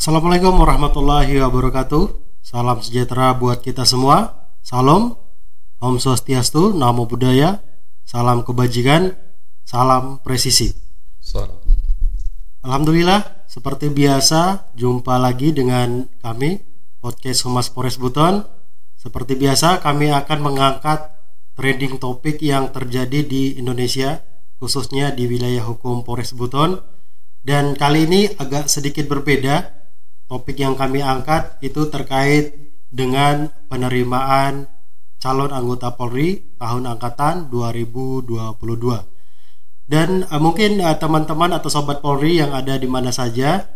Assalamualaikum warahmatullahi wabarakatuh. Salam sejahtera buat kita semua. Salam, Om Swastiastu, Namo Buddhaya. Salam kebajikan, salam presisi. Salam. Alhamdulillah, seperti biasa jumpa lagi dengan kami Podcast Humas Polres Buton. Seperti biasa kami akan mengangkat trending topik yang terjadi di Indonesia, khususnya di wilayah hukum Polres Buton. Dan kali ini agak sedikit berbeda. Topik yang kami angkat itu terkait dengan penerimaan calon anggota Polri tahun angkatan 2022. Dan mungkin teman-teman atau sobat Polri yang ada di mana saja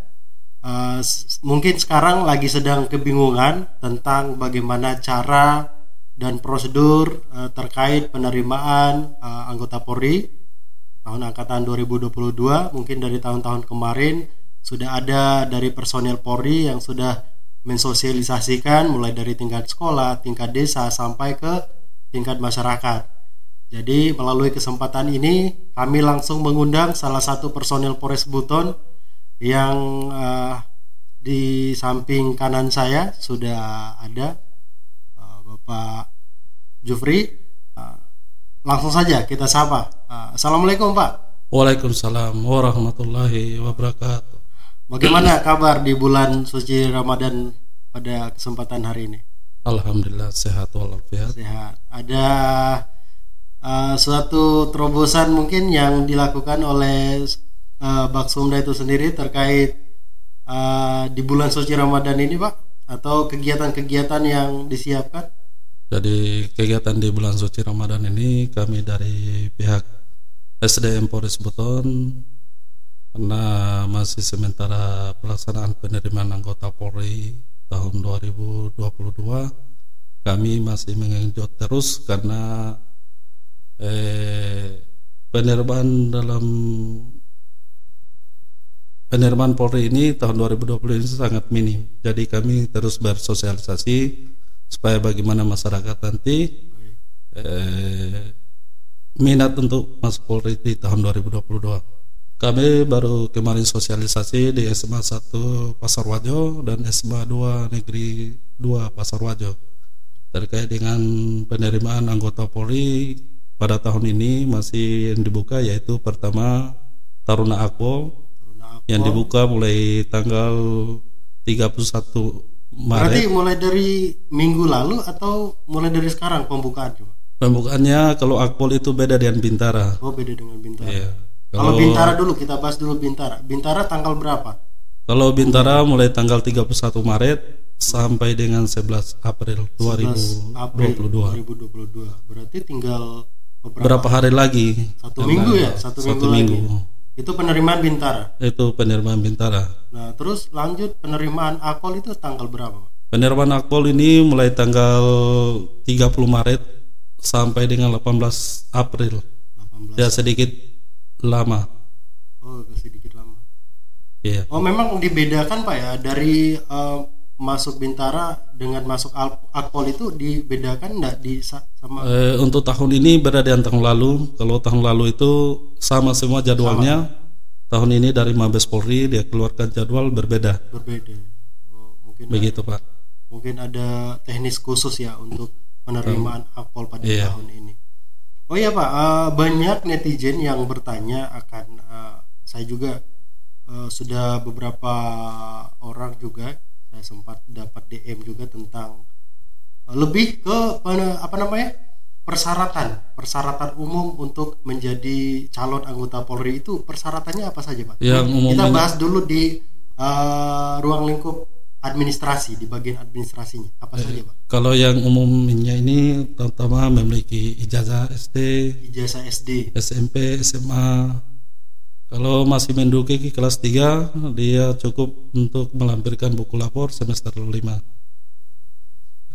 mungkin sekarang lagi sedang kebingungan tentang bagaimana cara dan prosedur terkait penerimaan anggota Polri tahun angkatan 2022. Mungkin dari tahun-tahun kemarin sudah ada dari personel Polri yang sudah mensosialisasikan mulai dari tingkat sekolah, tingkat desa sampai ke tingkat masyarakat. Jadi melalui kesempatan ini kami langsung mengundang salah satu personel Polres Buton yang di samping kanan saya sudah ada Bapak Jufri. Langsung saja kita sapa. Assalamualaikum Pak. Waalaikumsalam warahmatullahi wabarakatuh. Bagaimana kabar di bulan suci Ramadan pada kesempatan hari ini? Alhamdulillah sehat walafiat. Sehat. Ada suatu terobosan mungkin yang dilakukan oleh Baksumda itu sendiri terkait di bulan suci Ramadan ini, Pak? Atau kegiatan-kegiatan yang disiapkan? Jadi kegiatan di bulan suci Ramadan ini kami dari pihak SDM Polres Buton, karena masih sementara pelaksanaan penerimaan anggota Polri tahun 2022, kami masih mengenjot terus karena penerimaan Polri ini tahun 2020 ini sangat minim. Jadi kami terus bersosialisasi supaya bagaimana masyarakat nanti minat untuk masuk Polri di tahun 2022. Kami baru kemarin sosialisasi di SMA 1 Pasar Wajo dan SMA 2 Negeri 2 Pasar Wajo terkait dengan penerimaan anggota Polri pada tahun ini. Masih yang dibuka yaitu pertama Taruna Akpol yang dibuka mulai tanggal 31 Maret. Berarti mulai dari minggu lalu atau mulai dari sekarang pembukaan juga? Pembukaannya kalau Akpol itu beda dengan Bintara. Oh, beda dengan Bintara. Iya. Kalau Bintara dulu, kita bahas dulu Bintara. Bintara tanggal berapa? Kalau Bintara mulai tanggal 31 Maret sampai dengan 11 April 2022. Berarti tinggal berapa hari lagi? Satu minggu ya? Satu minggu. Itu penerimaan Bintara. Itu penerimaan Bintara. Nah, terus lanjut penerimaan Akpol itu tanggal berapa, Pak? Penerimaan Akpol ini mulai tanggal 30 Maret sampai dengan 18 April. 18. Ya sedikit lama. Oh, sedikit lama. Iya. Oh, memang dibedakan Pak ya dari masuk Bintara dengan masuk Akpol itu dibedakan enggak di sama? Untuk tahun ini beda dengan tahun lalu. Kalau tahun lalu itu sama semua jadwalnya. Sama. Tahun ini dari Mabes Polri dia keluarkan jadwal berbeda. Berbeda. Oh, mungkin begitu Pak. Mungkin ada teknis khusus ya untuk penerimaan Akpol pada tahun ini. Oh iya Pak, banyak netizen yang bertanya akan saya juga sudah beberapa orang juga saya sempat dapat DM juga tentang lebih ke persyaratan umum untuk menjadi calon anggota Polri itu persyaratannya apa saja Pak? Yang kita bahas dulu di ruang lingkup administrasi, di bagian administrasinya apa saja Pak? Kalau yang umumnya ini pertama memiliki ijazah SD, SMP, SMA. Kalau masih menduduki kelas 3 dia cukup untuk melampirkan buku lapor semester 5.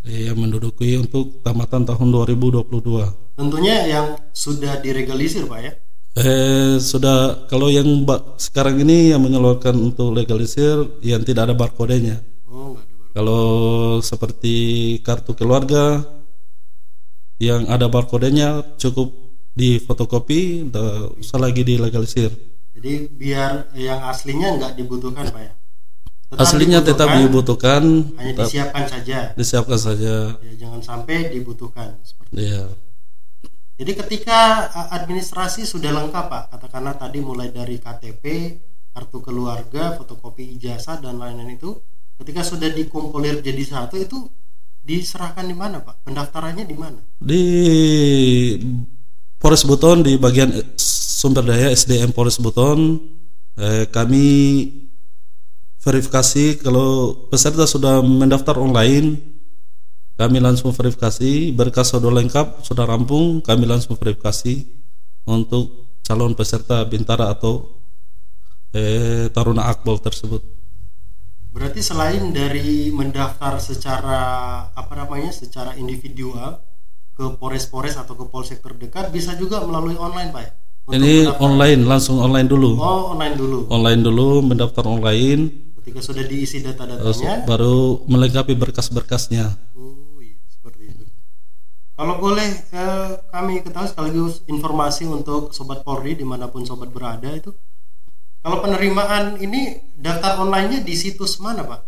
Dia menduduki untuk tamatan tahun 2022. Tentunya yang sudah dilegalisir Pak ya? Sudah. Kalau yang sekarang ini yang mengeluarkan untuk legalisir yang tidak ada barcode-nya. Oh, enggak ada barcode. Kalau seperti kartu keluarga yang ada barcode-nya cukup di fotokopi, usah lagi dilegalisir. Jadi biar yang aslinya nggak dibutuhkan Pak ya. Aslinya tetap dibutuhkan, hanya disiapkan saja. Disiapkan saja. Ya, jangan sampai dibutuhkan seperti Iya. itu. Jadi ketika administrasi sudah lengkap Pak, katakanlah tadi mulai dari KTP, kartu keluarga, fotokopi ijazah dan lain-lain itu, ketika sudah dikumpulir jadi satu itu diserahkan di mana Pak? Pendaftarannya di mana? Di Polres Buton di bagian sumber daya SDM Polres Buton, kami verifikasi kalau peserta sudah mendaftar online, kami langsung verifikasi berkas sudah lengkap, sudah rampung, kami langsung verifikasi untuk calon peserta Bintara atau Taruna Akpol tersebut. Berarti selain dari mendaftar secara secara individual ke Polres atau ke polsek terdekat, bisa juga melalui online Pak? Ini online, langsung online dulu. Oh, online dulu. Online dulu, mendaftar online. Ketika sudah diisi data-datanya, baru melengkapi berkas-berkasnya. Oh iya, seperti itu. Kalau boleh kami ketahui sekaligus informasi untuk Sobat Polri dimanapun Sobat berada itu, kalau penerimaan ini daftar online-nya di situs mana Pak?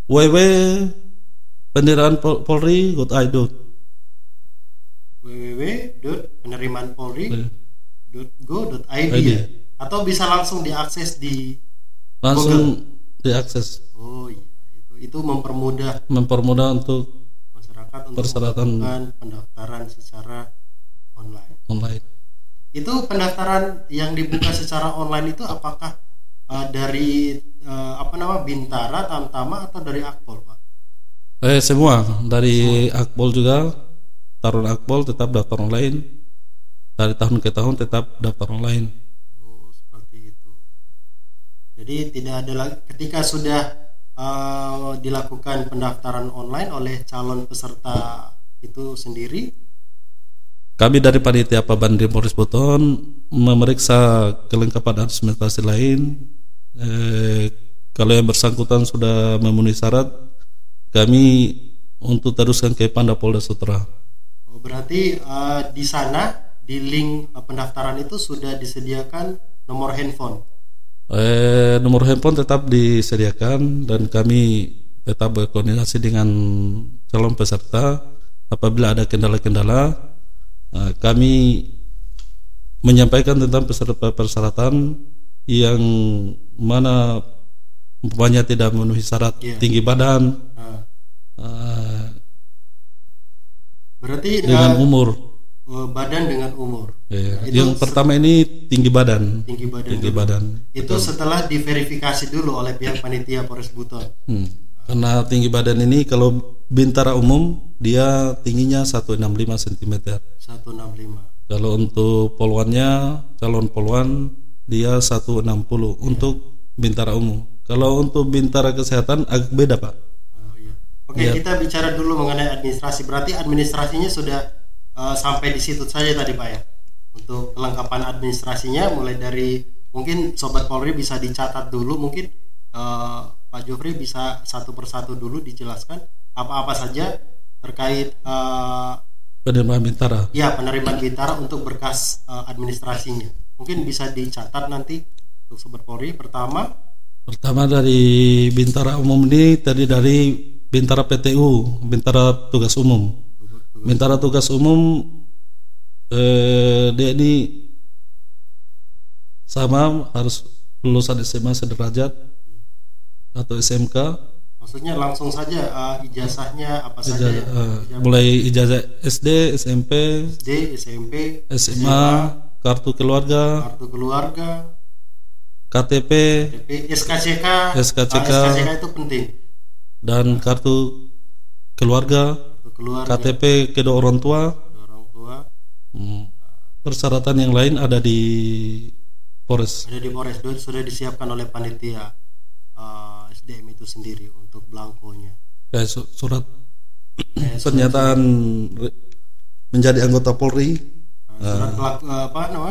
www.penerimaanpolri.id www.penerimaanpolri.go.id ya? Atau bisa langsung diakses di langsung Google? Diakses. Oh iya, itu mempermudah untuk masyarakat untuk persyaratan melakukan pendaftaran secara online. Itu pendaftaran yang dibuka secara online itu apakah dari Bintara, Tamtama atau dari Akpol Pak? Semua dari Akpol juga, Taruna Akpol tetap daftar online. Dari tahun ke tahun tetap daftar online. Jadi tidak ada lagi ketika sudah dilakukan pendaftaran online oleh calon peserta itu sendiri. Kami dari Panitia Pabanding Polres Buton memeriksa kelengkapan administrasi lain. Kalau yang bersangkutan sudah memenuhi syarat, kami untuk teruskan ke Panda Polda Sutra. Oh, berarti di sana di link pendaftaran itu sudah disediakan nomor handphone. Nomor handphone tetap disediakan dan kami tetap berkoordinasi dengan calon peserta. Apabila ada kendala-kendala, kami menyampaikan tentang persyaratan yang mana umpamanya tidak memenuhi syarat tinggi badan, berarti dengan umur. Badan dengan umur. Yang pertama ini tinggi badan. Tinggi badan. Itu setelah diverifikasi dulu oleh pihak panitia Polres Buton. Karena tinggi badan ini kalau Bintara umum dia tingginya 165 cm. 165. Kalau untuk poluannya, calon poluan dia 160 untuk Bintara umum. Kalau untuk Bintara kesehatan agak beda Pak. Oke, kita bicara dulu mengenai administrasi. Berarti administrasinya sudah sampai di situ saja tadi Pak ya. Untuk kelengkapan administrasinya mulai dari mungkin Sobat Polri bisa dicatat dulu, mungkin Pak Jofri bisa satu persatu dulu dijelaskan apa-apa saja terkait penerimaan Bintara. Ya, penerimaan Bintara untuk berkas administrasinya. Mungkin bisa dicatat nanti untuk Sobat Polri. Pertama dari Bintara umum ini tadi dari Bintara PTU, Bintara tugas umum. Bintara tugas umum dia ini sama harus lulusan SMA sederajat atau SMK. Maksudnya langsung saja ijazahnya apa saja? Mulai ijazah SD, SMP, SMA, kartu keluarga, KTP, SKCK itu penting. Dan kartu keluarga. KTP kedua orang tua. Persyaratan yang lain ada di Polres. Sudah disiapkan oleh panitia SDM itu sendiri untuk belangkonya. Surat pernyataan menjadi anggota Polri.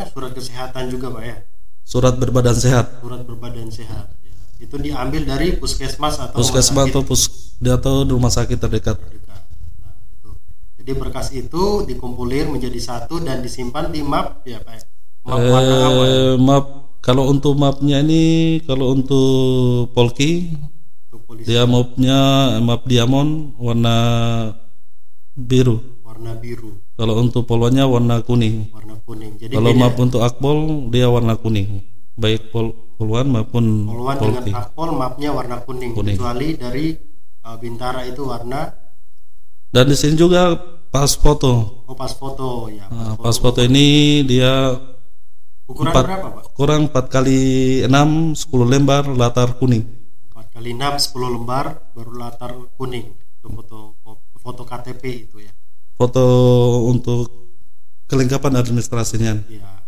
Surat kesehatan juga Pak ya. Surat berbadan sehat. Itu diambil dari puskesmas atau rumah sakit terdekat. Jadi berkas itu dikumpulir menjadi satu dan disimpan di map ya Pak. Map warna apa? Map kalau untuk mapnya ini, kalau untuk Polki kepolisian. Dia map diamond warna biru. Warna biru. Kalau untuk poluannya warna kuning. Warna kuning. Jadi kalau beda. map untuk akpol dia warna kuning. Baik poluan maupun poluan polki. dengan akpol mapnya warna kuning. Kecuali dari Bintara itu warna. Dan di sini juga pas foto. Oh, pas foto ya. Pas foto ini dia ukuran berapa, Pak? Kurang 4x6 10 lembar latar kuning. 4x6 10 lembar baru latar kuning. Itu foto KTP itu ya. Foto untuk kelengkapan administrasinya. Ya.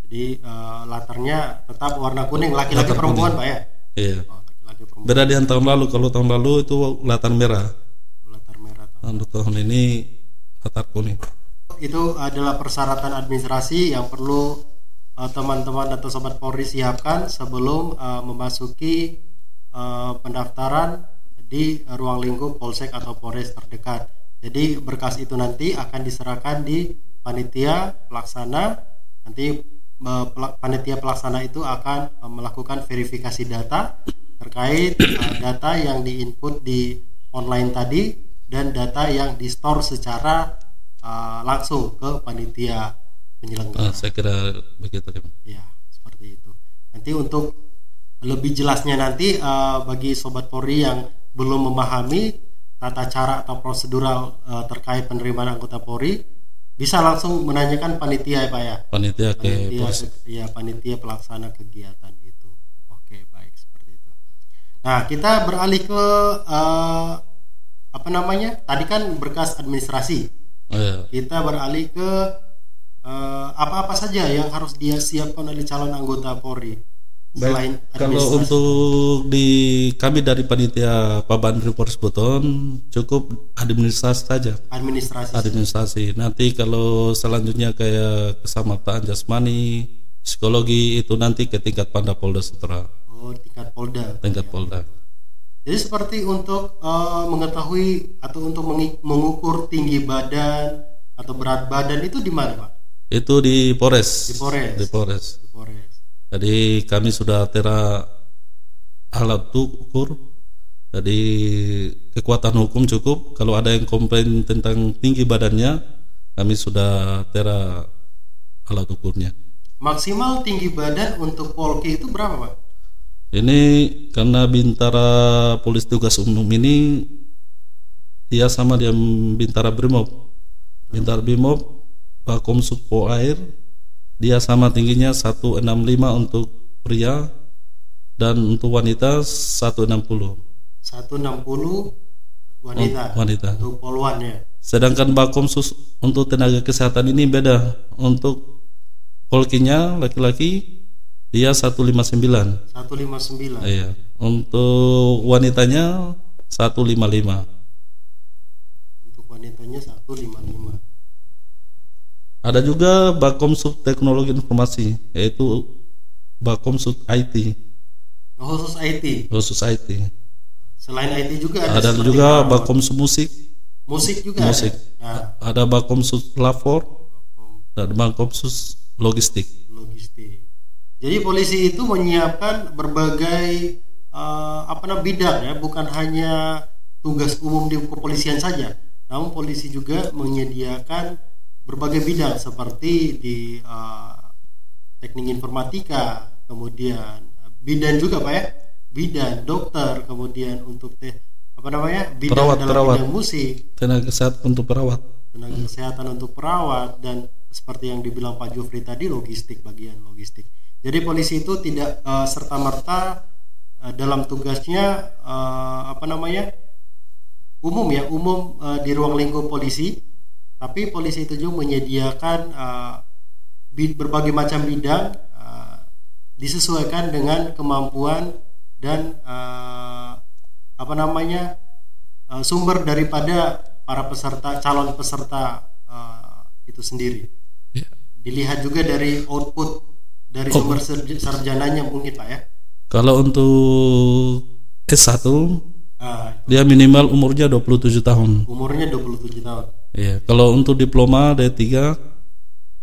Jadi latarnya tetap warna kuning, laki-laki perempuan kuning. Pak ya? Iya. Oh, laki-laki perempuan. Beda dengan tahun lalu. Kalau tahun lalu itu latar merah. Latar merah. Tahun ini latar kuning. Itu adalah persyaratan administrasi yang perlu teman-teman atau sobat Polri siapkan sebelum memasuki pendaftaran di ruang lingkup Polsek atau Polres terdekat. Jadi berkas itu nanti akan diserahkan di panitia pelaksana. Nanti panitia pelaksana itu akan melakukan verifikasi data terkait data yang diinput di online tadi dan data yang di-store secara langsung ke panitia penyelenggara. Saya kira begitu. Ya, seperti itu. Nanti untuk lebih jelasnya nanti bagi sobat Polri yang belum memahami tata cara atau prosedural terkait penerimaan anggota Polri, bisa langsung menanyakan panitia ya Pak ya. Panitia panitia pelaksana kegiatan itu. Oke, baik seperti itu. Nah, kita beralih ke tadi kan berkas administrasi. Kita beralih ke apa-apa saja yang harus dia siapkan oleh calon anggota Polri selain administrasi. Kalau untuk kami dari panitia Pabandri Polres Buton cukup administrasi saja. Administrasi. Nanti kalau selanjutnya kayak keselamatan jasmani, psikologi itu nanti ke tingkat Pandapolda Sutra. Oh, tingkat Polda. Polda. Jadi seperti untuk mengetahui atau untuk mengukur tinggi badan atau berat badan itu di mana Pak? Itu di Polres. Di Polres. Jadi kami sudah tera alat ukur. Jadi kekuatan hukum cukup. Kalau ada yang komplain tentang tinggi badannya, kami sudah tera alat ukurnya. Maksimal tinggi badan untuk Polki itu berapa Pak? Ini karena Bintara Polisi Tugas Umum ini dia sama dia Bintara Brimob. Bintara Brimob Bakom Supo Air dia sama tingginya 165 untuk pria dan untuk wanita 160. 160 wanita. Untuk poluan ya. Sedangkan Bakom Sus untuk tenaga kesehatan ini beda. Untuk polkinya laki-laki dia 159. Iya. Untuk wanitanya 155. Untuk wanitanya 155. Ada juga Bakomsub Teknologi Informasi, yaitu Bakomsub IT. Khusus IT. Selain IT juga ada juga Bakomsub Musik. Musik juga. Nah. Ada Bakomsub Lapor dan Bakomsub Logistik. Jadi polisi itu menyiapkan berbagai bidang ya, bukan hanya tugas umum di kepolisian saja, namun polisi juga menyediakan berbagai bidang seperti di teknik informatika, kemudian bidan juga Pak ya, bidan, dokter, kemudian untuk bidang bidang musik, tenaga kesehatan untuk perawat, dan seperti yang dibilang Pak Jufri tadi bagian logistik. Jadi polisi itu tidak serta-merta dalam tugasnya umum di ruang lingkup polisi. Tapi polisi itu juga menyediakan berbagai macam bidang disesuaikan dengan kemampuan dan sumber daripada para calon peserta itu sendiri. Dilihat juga dari output dari sumber sarjananya mungkin Pak ya. Kalau untuk S1 dia minimal umurnya 27 tahun. Umurnya 27 tahun. Iya, kalau untuk diploma D3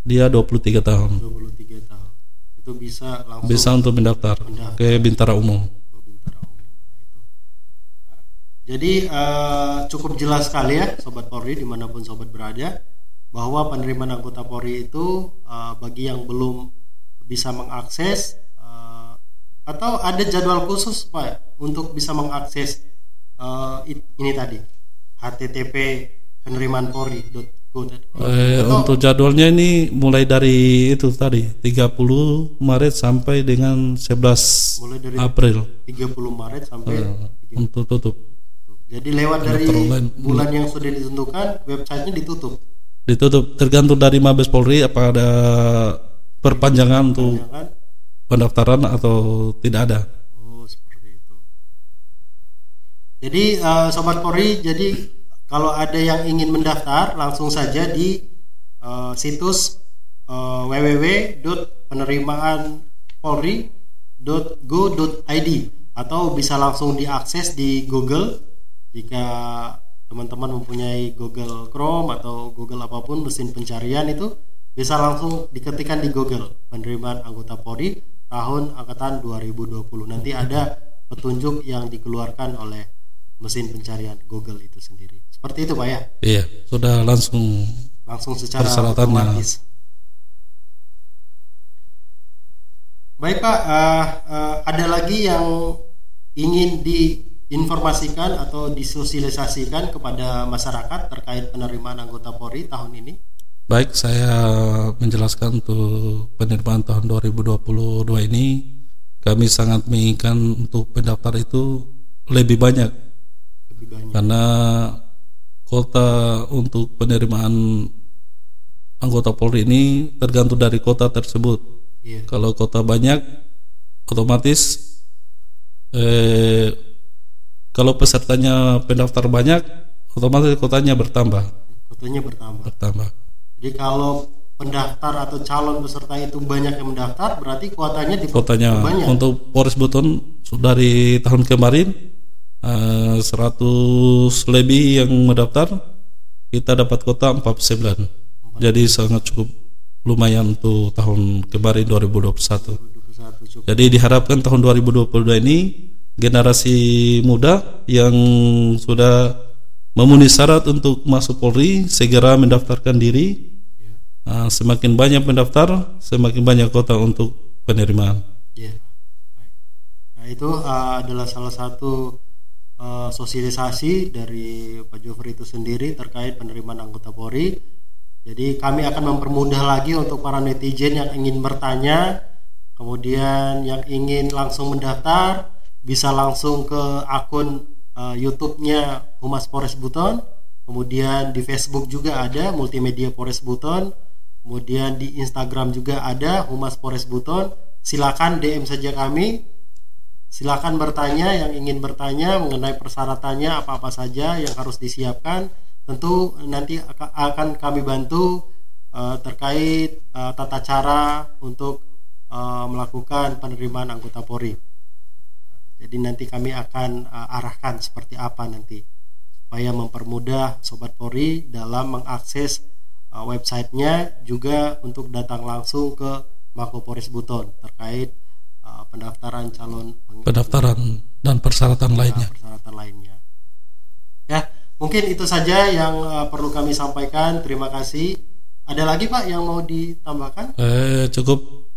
dia 23 tahun. 23 tahun. Itu bisa langsung untuk mendaftar ke Bintara Umum. Jadi cukup jelas sekali ya Sobat Polri dimanapun Sobat berada, bahwa penerimaan anggota Polri itu bagi yang belum bisa mengakses atau ada jadwal khusus Pak untuk bisa mengakses ini tadi http penerimaanpolri.go. Untuk jadwalnya ini mulai dari itu tadi 30 Maret sampai dengan 11 mulai dari April 30 Maret sampai untuk tutup. Jadi lewat dari bulan yang sudah ditentukan websitenya ditutup tergantung dari Mabes Polri apa ada perpanjangan untuk pendaftaran atau tidak ada. Oh seperti itu. Jadi Sobat Polri, jadi kalau ada yang ingin mendaftar langsung saja di situs www.penerimaanpolri.go.id atau bisa langsung diakses di Google jika teman-teman mempunyai Google Chrome atau Google apapun mesin pencarian, itu bisa langsung diketikkan di Google penerimaan anggota Polri tahun angkatan 2020. Nanti ada petunjuk yang dikeluarkan oleh mesin pencarian Google itu sendiri. Seperti itu Pak ya? Iya, sudah langsung secara otomatis. Baik Pak, ada lagi yang ingin diinformasikan atau disosialisasikan kepada masyarakat terkait penerimaan anggota Polri tahun ini? Baik, saya menjelaskan untuk penerimaan tahun 2022 ini, kami sangat menginginkan untuk pendaftar itu lebih banyak. Karena kota untuk penerimaan anggota Polri ini tergantung dari kota tersebut. Kalau kota banyak, otomatis kalau pesertanya pendaftar banyak, otomatis kotanya bertambah. Jadi kalau pendaftar atau calon peserta itu banyak yang mendaftar, berarti kuotanya banyak. Untuk Polres Buton dari tahun kemarin 100 lebih yang mendaftar, kita dapat kuota 49. Jadi sangat cukup lumayan untuk tahun kemarin 2021. Jadi diharapkan tahun 2022 ini generasi muda yang sudah memenuhi syarat untuk masuk Polri segera mendaftarkan diri. Semakin banyak pendaftar, semakin banyak kuota untuk penerimaan. Nah itu adalah salah satu sosialisasi dari Pak Jofri itu sendiri terkait penerimaan anggota Polri. Jadi kami akan mempermudah lagi untuk para netizen yang ingin bertanya, kemudian yang ingin langsung mendaftar bisa langsung ke akun YouTube-nya Humas Polres Buton, kemudian di Facebook juga ada Multimedia Polres Buton, kemudian di Instagram juga ada Humas Polres Buton. Silakan DM saja kami, silakan bertanya yang ingin bertanya mengenai persyaratannya apa-apa saja yang harus disiapkan. Tentu nanti akan kami bantu terkait tata cara untuk melakukan penerimaan anggota Polri. Jadi nanti kami akan arahkan seperti apa nanti supaya mempermudah Sobat Polri dalam mengakses websitenya, juga untuk datang langsung ke Mako Polres Buton terkait pendaftaran dan persyaratan lainnya. Ya, mungkin itu saja yang perlu kami sampaikan. Terima kasih. Ada lagi Pak yang mau ditambahkan? Cukup.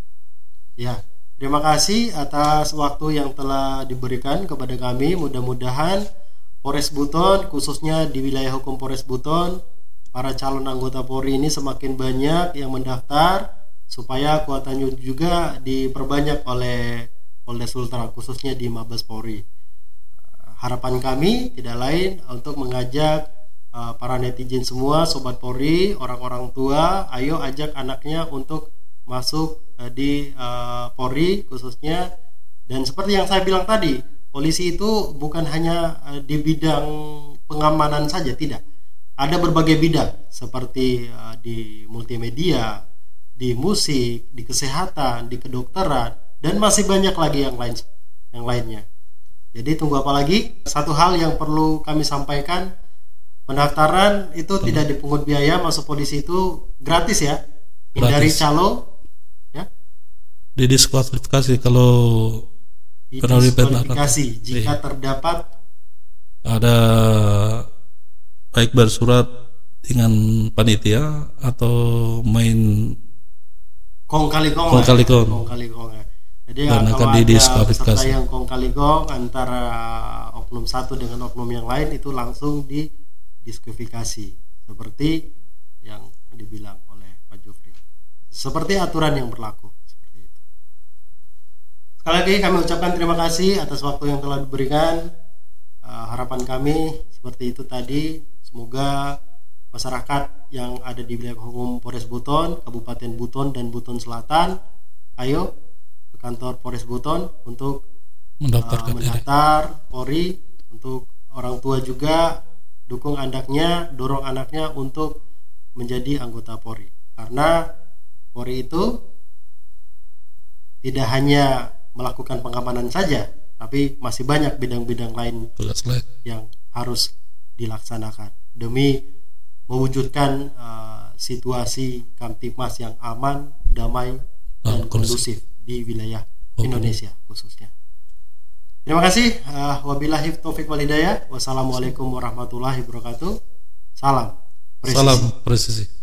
Ya, terima kasih atas waktu yang telah diberikan kepada kami. Mudah-mudahan Polres Buton, khususnya di wilayah hukum Polres Buton, para calon anggota Polri ini semakin banyak yang mendaftar, supaya kuotanya juga diperbanyak oleh Polda Sultra, khususnya di Mabes Polri. Harapan kami tidak lain untuk mengajak para netizen semua, Sobat Polri, orang-orang tua, ayo ajak anaknya untuk masuk di Polri khususnya. Dan seperti yang saya bilang tadi, polisi itu bukan hanya di bidang pengamanan saja, tidak. Ada berbagai bidang seperti di multimedia, di musik, di kesehatan, di kedokteran, dan masih banyak lagi yang lainnya. Jadi tunggu apa lagi? Satu hal yang perlu kami sampaikan, pendaftaran itu tidak dipungut biaya, masuk polisi itu gratis ya. Hindari calo ya. Didiskualifikasi kalau jika terdapat ada baik bersurat dengan panitia atau main kong kali kong. Ya. Jadi dan kalau akan ada didiskualifikasi. peserta yang kong kali kong antara oknum satu dengan oknum yang lain itu langsung didiskualifikasi seperti yang dibilang oleh Pak Jufri. Seperti aturan yang berlaku seperti itu. Sekali lagi kami ucapkan terima kasih atas waktu yang telah diberikan. Harapan kami seperti itu tadi, semoga masyarakat yang ada di wilayah hukum Polres Buton, Kabupaten Buton dan Buton Selatan, ayo ke kantor Polres Buton untuk mendaftar Polri. Untuk orang tua juga dukung anaknya, dorong anaknya untuk menjadi anggota Polri, karena Polri itu tidak hanya melakukan pengamanan saja, tapi masih banyak bidang-bidang lain yang harus dilaksanakan demi mewujudkan situasi Kamtipmas yang aman, damai, dan kondusif di wilayah Indonesia khususnya. Terima kasih. Wabillahi taufik walhidayah. Wassalamualaikum warahmatullahi wabarakatuh. Salam presisi.